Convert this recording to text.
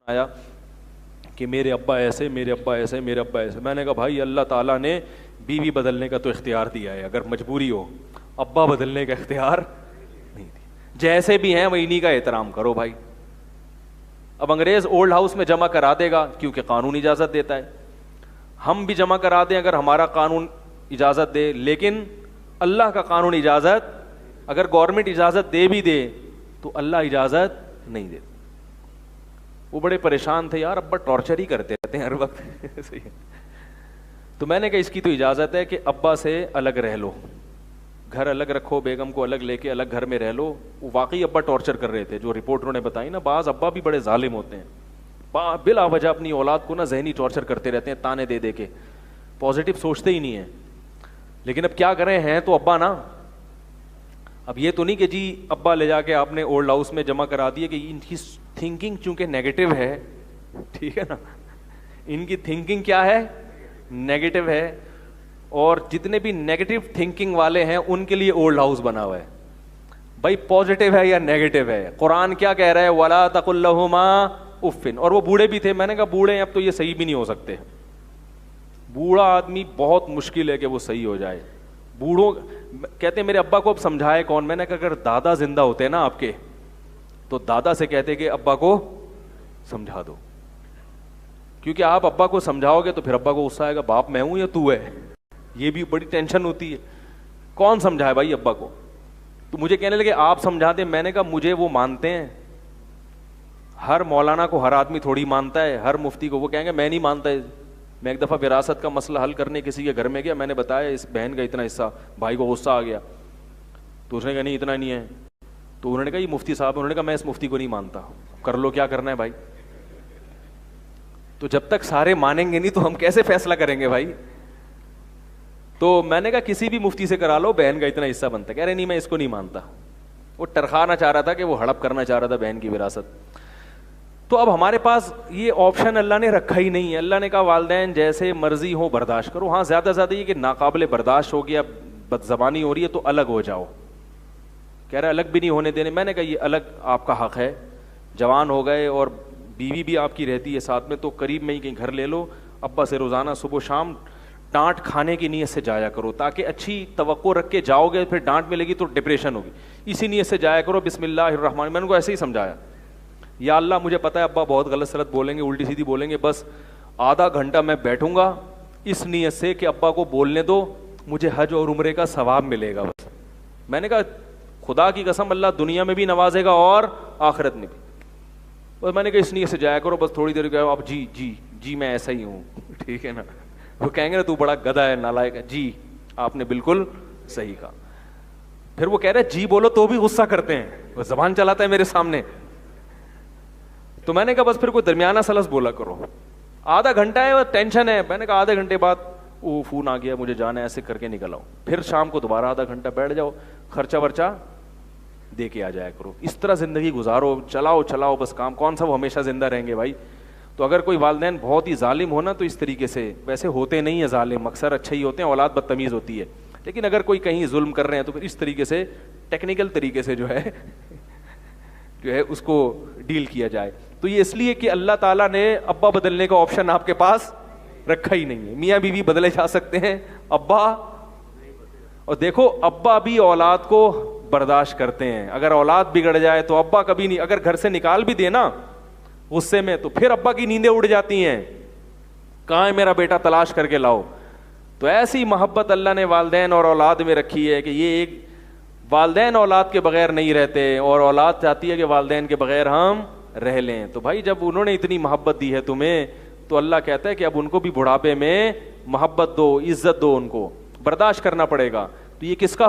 آیا کہ میرے ابا ایسے، میرے ابا ایسے، میرے ابا ایسے. میں نے کہا بھائی اللہ تعالیٰ نے بیوی بدلنے کا تو اختیار دیا ہے، اگر مجبوری ہو. ابا بدلنے کا اختیار نہیں دیا. جیسے بھی ہیں وہ انہی کا احترام کرو بھائی. اب انگریز اولڈ ہاؤس میں جمع کرا دے گا کیونکہ قانون اجازت دیتا ہے، ہم بھی جمع کرا دیں اگر ہمارا قانون اجازت دے، لیکن اللہ کا قانون اجازت، اگر گورنمنٹ اجازت دے بھی دے تو اللہ اجازت نہیں دیتا. وہ بڑے پریشان تھے، یار ابا ٹارچر ہی کرتے رہتے ہیں ہر وقت. صحیح ہے. تو میں نے کہا اس کی تو اجازت ہے کہ ابا سے الگ رہ لو، گھر الگ رکھو، بیگم کو الگ لے کے الگ گھر میں رہ لو. وہ واقعی ابا ٹارچر کر رہے تھے، جو رپورٹروں نے بتائی نا. بعض ابا بھی بڑے ظالم ہوتے ہیں، بلا وجہ اپنی اولاد کو نا ذہنی ٹارچر کرتے رہتے ہیں، تانے دے دے کے، پازیٹیو سوچتے ہی نہیں ہیں. لیکن اب کیا کریں، ہیں تو ابا نا. اب یہ تو نہیں کہ جی ابا لے جا کے آپ نے اولڈ ہاؤس میں جمع کرا دیے کہ ان کی تھنکنگ چونکہ نیگیٹو ہے، ٹھیک ہے نا، ان کی تھنکنگ کیا ہے، نیگیٹو ہے، اور جتنے بھی نیگیٹو تھنکنگ والے ہیں ان کے لیے اولڈ ہاؤس بنا ہوا ہے. بھائی پازیٹیو ہے یا نیگیٹو ہے؟ قرآن کیا کہہ رہا ہے، وَلَا تَقُلْ لَهُمَا اُفٍّ. اور وہ بوڑھے بھی تھے. میں نے کہا بوڑھے ہیں اب تو یہ صحیح بھی نہیں ہو سکتے. بوڑھا آدمی بہت مشکل ہے کہ وہ صحیح ہو جائے. بوڑھوں کہتے ہیں میرے ابا کو اب سمجھائے کون. میں نے کہا اگر دادا زندہ ہوتے نا آپ کے تو دادا سے کہتے کہ ابا کو سمجھا دو، کیونکہ آپ ابا کو سمجھاؤ گے تو پھر ابا کو غصہ آئے گا، باپ میں ہوں یا تو ہے. یہ بھی بڑی ٹینشن ہوتی ہے، کون سمجھائے بھائی ابا کو. تو مجھے کہنے لگے آپ سمجھا دیں. میں نے کہا مجھے وہ مانتے ہیں، ہر مولانا کو ہر آدمی تھوڑی مانتا ہے، ہر مفتی کو. وہ کہیں گے میں نہیں مانتا. میں ایک دفعہ وراثت کا مسئلہ حل کرنے کسی کے گھر میں گیا، میں نے بتایا اس بہن کا اتنا حصہ، بھائی کو غصہ آ گیا. تو اس نے کہا نہیں اتنا نہیں ہے. تو انہوں نے کہا یہ مفتی صاحب، انہوں نے کہا میں اس مفتی کو نہیں مانتا. کر لو کیا کرنا ہے بھائی. تو جب تک سارے مانیں گے نہیں تو ہم کیسے فیصلہ کریں گے بھائی. تو میں نے کہا کسی بھی مفتی سے کرا لو، بہن کا اتنا حصہ بنتا ہے. کہہ رہے نہیں میں اس کو نہیں مانتا. وہ ٹرخانا چاہ رہا تھا کہ وہ ہڑپ کرنا چاہ رہا تھا بہن کی وراثت. تو اب ہمارے پاس یہ آپشن اللہ نے رکھا ہی نہیں ہے. اللہ نے کہا والدین جیسے مرضی ہو برداشت کرو. ہاں زیادہ سے زیادہ یہ کہ ناقابل برداشت ہو گیا، بد زبانی ہو رہی ہے تو الگ ہو جاؤ. کہہ رہا الگ بھی نہیں ہونے دینے. میں نے کہا یہ الگ آپ کا حق ہے. جوان ہو گئے اور بیوی بھی آپ کی رہتی ہے ساتھ میں، تو قریب میں ہی کہیں گھر لے لو. ابا سے روزانہ صبح و شام ڈانٹ کھانے کی نیت سے جایا کرو، تاکہ اچھی توقع رکھ کے جاؤ گے، پھر ڈانٹ ملے گی تو ڈپریشن ہوگی. اسی نیت سے جایا کرو. بسم اللہ الرحمن. میں نے کو ایسے ہی سمجھایا، یا اللہ مجھے پتا ہے ابا بہت غلط سلط بولیں گے، الٹی سیدھی بولیں گے، بس آدھا گھنٹہ میں بیٹھوں گا اس نیت سے کہ ابا کو بولنے دو، مجھے حج اور عمرے کا ثواب ملے گا بس. میں نے کہا خدا کی قسم اللہ دنیا میں بھی نوازے گا اور آخرت میں بھی. بس میں نے کہا اس نیت سے جایا کرو. بس تھوڑی دیر گیا، اب جی جی جی میں ایسا ہی ہوں، ٹھیک ہے نا. وہ کہیں گے نا تو بڑا گدھا ہے نالائق ہے. جی آپ نے بالکل صحیح کہا. پھر وہ کہہ رہے جی بولو تو بھی غصہ کرتے ہیں، وہ زبان چلاتا ہے میرے سامنے. تو میں نے کہا بس پھر کوئی درمیانہ سلس بولا کرو. آدھا گھنٹہ ہے وہ ٹینشن ہے. میں نے کہا آدھے گھنٹے بعد وہ فون آ گیا مجھے جانا ہے، ایسے کر کے نکل آؤ. پھر شام کو دوبارہ آدھا گھنٹہ بیٹھ جاؤ، خرچہ ورچہ دے کے آ جایا کرو. اس طرح زندگی گزارو. چلاؤ بس کام. کون سا وہ ہمیشہ زندہ رہیں گے بھائی. تو اگر کوئی والدین بہت ہی ظالم ہونا تو اس طریقے سے، ویسے ہوتے نہیں ہیں ظالم، اکثر اچھے ہی ہوتے ہیں، اولاد بدتمیز ہوتی ہے. لیکن اگر کوئی کہیں ظلم کر رہے ہیں تو پھر اس طریقے سے ٹیکنیکل طریقے سے جو ہے اس کو ڈیل کیا جائے. تو یہ اس لیے کہ اللہ تعالیٰ نے ابا بدلنے کا آپشن آپ کے پاس رکھا ہی نہیں ہے. میاں بیوی بدلے جا سکتے ہیں، ابا. اور دیکھو ابا بھی اولاد کو برداشت کرتے ہیں. اگر اولاد بگڑ جائے تو ابا کبھی نہیں، اگر گھر سے نکال بھی دے نا غصے میں تو پھر ابا کی نیندیں اڑ جاتی ہیں، کہاں ہے میرا بیٹا تلاش کر کے لاؤ. تو ایسی محبت اللہ نے والدین اور اولاد میں رکھی ہے کہ یہ ایک والدین اولاد کے بغیر نہیں رہتے، اور اولاد چاہتی ہے کہ والدین کے بغیر ہم رہ لیں. تو بھائی جب انہوں نے اتنی محبت دی ہے تمہیں تو اللہ کہتا ہے کہ اب ان کو بھی بڑھاپے میں محبت دو، عزت دو، ان کو برداشت کرنا پڑے گا. تو یہ کس کا